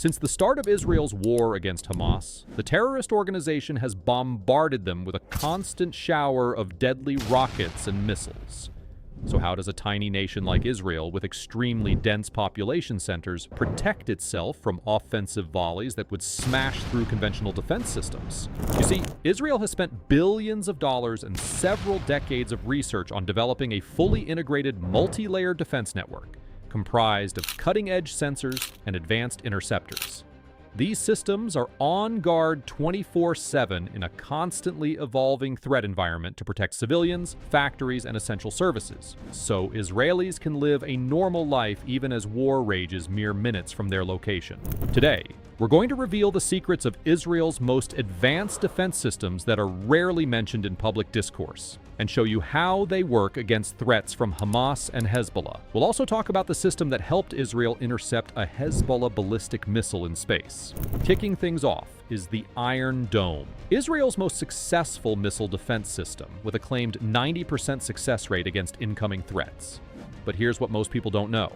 Since the start of Israel's war against Hamas, the terrorist organization has bombarded them with a constant shower of deadly rockets and missiles. So how does a tiny nation like Israel, with extremely dense population centers, protect itself from offensive volleys that would smash through conventional defense systems? You see, Israel has spent billions of dollars and several decades of research on developing a fully integrated multi-layered defense network, comprised of cutting-edge sensors and advanced interceptors. These systems are on guard 24/7 in a constantly evolving threat environment to protect civilians, factories, and essential services, so Israelis can live a normal life even as war rages mere minutes from their location. Today, we're going to reveal the secrets of Israel's most advanced defense systems that are rarely mentioned in public discourse, and show you how they work against threats from Hamas and Hezbollah. We'll also talk about the system that helped Israel intercept a Hezbollah ballistic missile in space. Kicking things off is the Iron Dome, Israel's most successful missile defense system, with a claimed 90% success rate against incoming threats. But here's what most people don't know.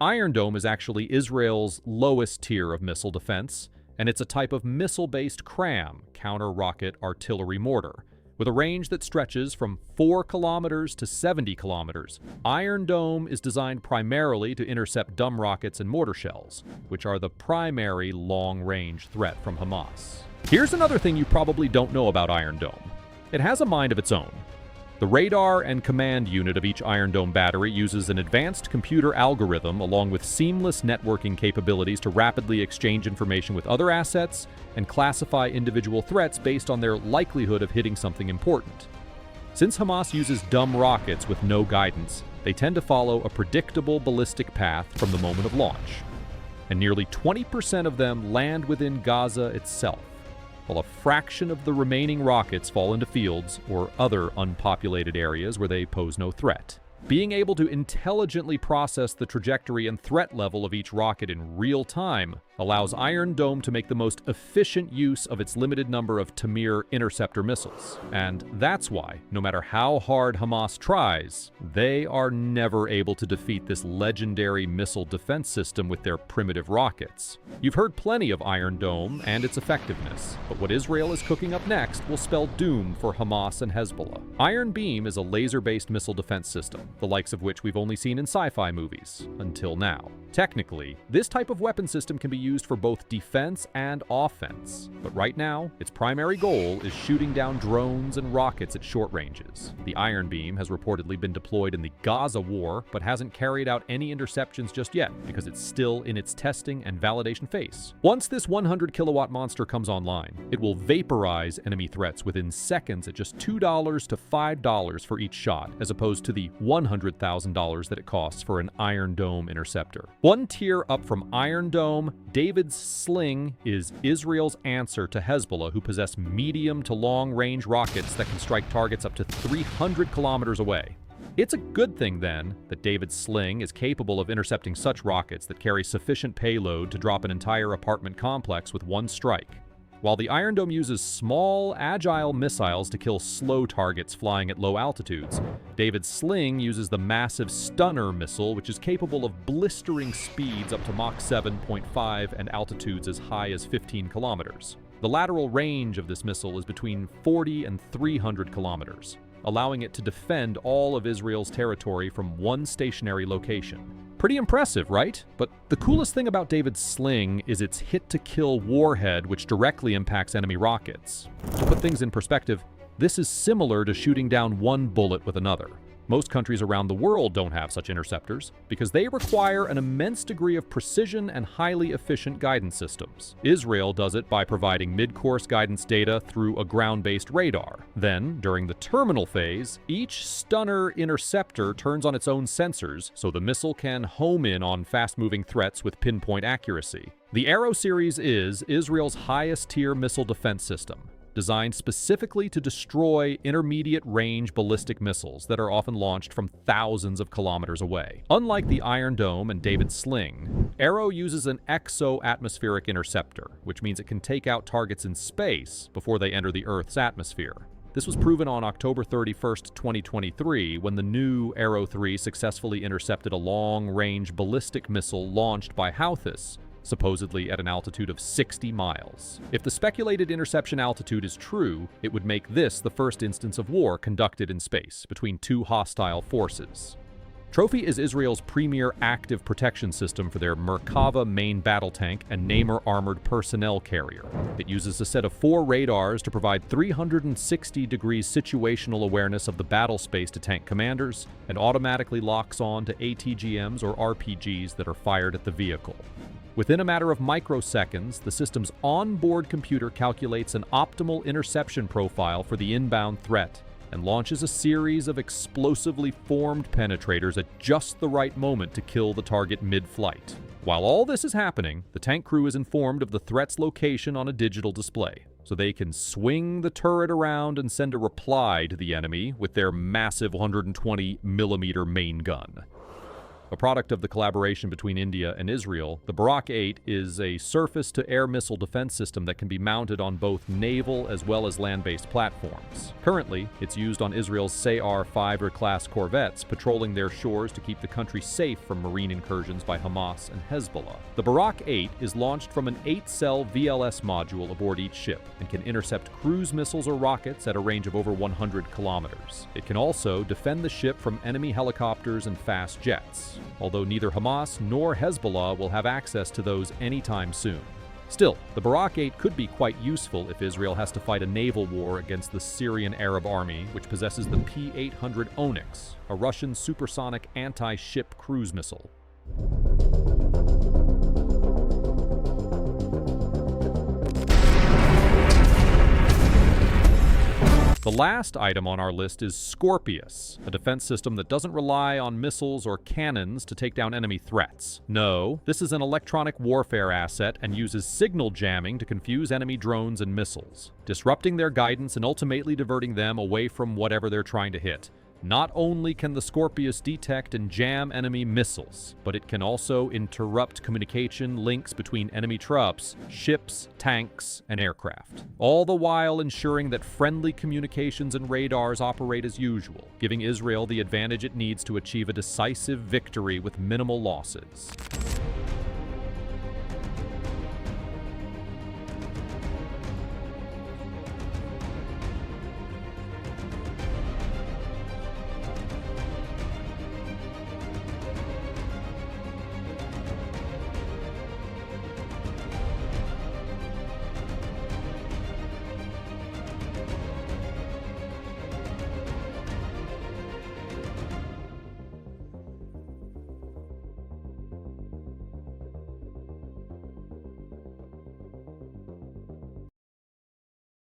Iron Dome is actually Israel's lowest tier of missile defense, and it's a type of missile-based CRAM, counter-rocket artillery mortar, with a range that stretches from 4 kilometers to 70 kilometers. Iron Dome is designed primarily to intercept dumb rockets and mortar shells, which are the primary long-range threat from Hamas. Here's another thing you probably don't know about Iron Dome. It has a mind of its own. The radar and command unit of each Iron Dome battery uses an advanced computer algorithm along with seamless networking capabilities to rapidly exchange information with other assets and classify individual threats based on their likelihood of hitting something important. Since Hamas uses dumb rockets with no guidance, they tend to follow a predictable ballistic path from the moment of launch, and nearly 20% of them land within Gaza itself, while a fraction of the remaining rockets fall into fields or other unpopulated areas where they pose no threat. Being able to intelligently process the trajectory and threat level of each rocket in real time allows Iron Dome to make the most efficient use of its limited number of Tamir interceptor missiles. And that's why, no matter how hard Hamas tries, they are never able to defeat this legendary missile defense system with their primitive rockets. You've heard plenty of Iron Dome and its effectiveness, but what Israel is cooking up next will spell doom for Hamas and Hezbollah. Iron Beam is a laser-based missile defense system, the likes of which we've only seen in sci-fi movies, until now. Technically, this type of weapon system can be used for both defense and offense, but right now, its primary goal is shooting down drones and rockets at short ranges. The Iron Beam has reportedly been deployed in the Gaza war, but hasn't carried out any interceptions just yet, because it's still in its testing and validation phase. Once this 100 kilowatt monster comes online, it will vaporize enemy threats within seconds at just $2 to $5 for each shot, as opposed to the $100,000 that it costs for an Iron Dome interceptor. One tier up from Iron Dome, David's Sling is Israel's answer to Hezbollah, who possess medium to long-range rockets that can strike targets up to 300 kilometers away. It's a good thing, then, that David's Sling is capable of intercepting such rockets that carry sufficient payload to drop an entire apartment complex with one strike. While the Iron Dome uses small, agile missiles to kill slow targets flying at low altitudes, David's Sling uses the massive Stunner missile, which is capable of blistering speeds up to Mach 7.5 and altitudes as high as 15 kilometers. The lateral range of this missile is between 40 and 300 kilometers, allowing it to defend all of Israel's territory from one stationary location. Pretty impressive, right? But the coolest thing about David's Sling is its hit-to-kill warhead, which directly impacts enemy rockets. To put things in perspective, this is similar to shooting down one bullet with another. Most countries around the world don't have such interceptors because they require an immense degree of precision and highly efficient guidance systems. Israel does it by providing mid-course guidance data through a ground-based radar. Then, during the terminal phase, each Stunner interceptor turns on its own sensors so the missile can home in on fast-moving threats with pinpoint accuracy. The Arrow series is Israel's highest-tier missile defense system, designed specifically to destroy intermediate-range ballistic missiles that are often launched from thousands of kilometers away. Unlike the Iron Dome and David's Sling, Arrow uses an exo-atmospheric interceptor, which means it can take out targets in space before they enter the Earth's atmosphere. This was proven on October 31st, 2023, when the new Arrow 3 successfully intercepted a long-range ballistic missile launched by Houthis, supposedly at an altitude of 60 miles. If the speculated interception altitude is true, it would make this the first instance of war conducted in space between two hostile forces. Trophy is Israel's premier active protection system for their Merkava main battle tank and Namer armored personnel carrier. It uses a set of 4 radars to provide 360 degrees situational awareness of the battle space to tank commanders, and automatically locks on to ATGMs or RPGs that are fired at the vehicle. Within a matter of microseconds, the system's onboard computer calculates an optimal interception profile for the inbound threat and launches a series of explosively formed penetrators at just the right moment to kill the target mid-flight. While all this is happening, the tank crew is informed of the threat's location on a digital display, so they can swing the turret around and send a reply to the enemy with their massive 120mm main gun. A product of the collaboration between India and Israel, the Barak 8 is a surface-to-air missile defense system that can be mounted on both naval as well as land-based platforms. Currently, it's used on Israel's Sayar Fighter-class corvettes, patrolling their shores to keep the country safe from marine incursions by Hamas and Hezbollah. The Barak 8 is launched from an 8-cell VLS module aboard each ship and can intercept cruise missiles or rockets at a range of over 100 kilometers. It can also defend the ship from enemy helicopters and fast jets, although neither Hamas nor Hezbollah will have access to those anytime soon. Still, the Barak 8 could be quite useful if Israel has to fight a naval war against the Syrian Arab army, which possesses the P-800 Onyx, a Russian supersonic anti-ship cruise missile. The last item on our list is Scorpius, a defense system that doesn't rely on missiles or cannons to take down enemy threats. No, this is an electronic warfare asset and uses signal jamming to confuse enemy drones and missiles, disrupting their guidance and ultimately diverting them away from whatever they're trying to hit. Not only can the Scorpius detect and jam enemy missiles, but it can also interrupt communication links between enemy troops, ships, tanks, and aircraft, all the while ensuring that friendly communications and radars operate as usual, giving Israel the advantage it needs to achieve a decisive victory with minimal losses.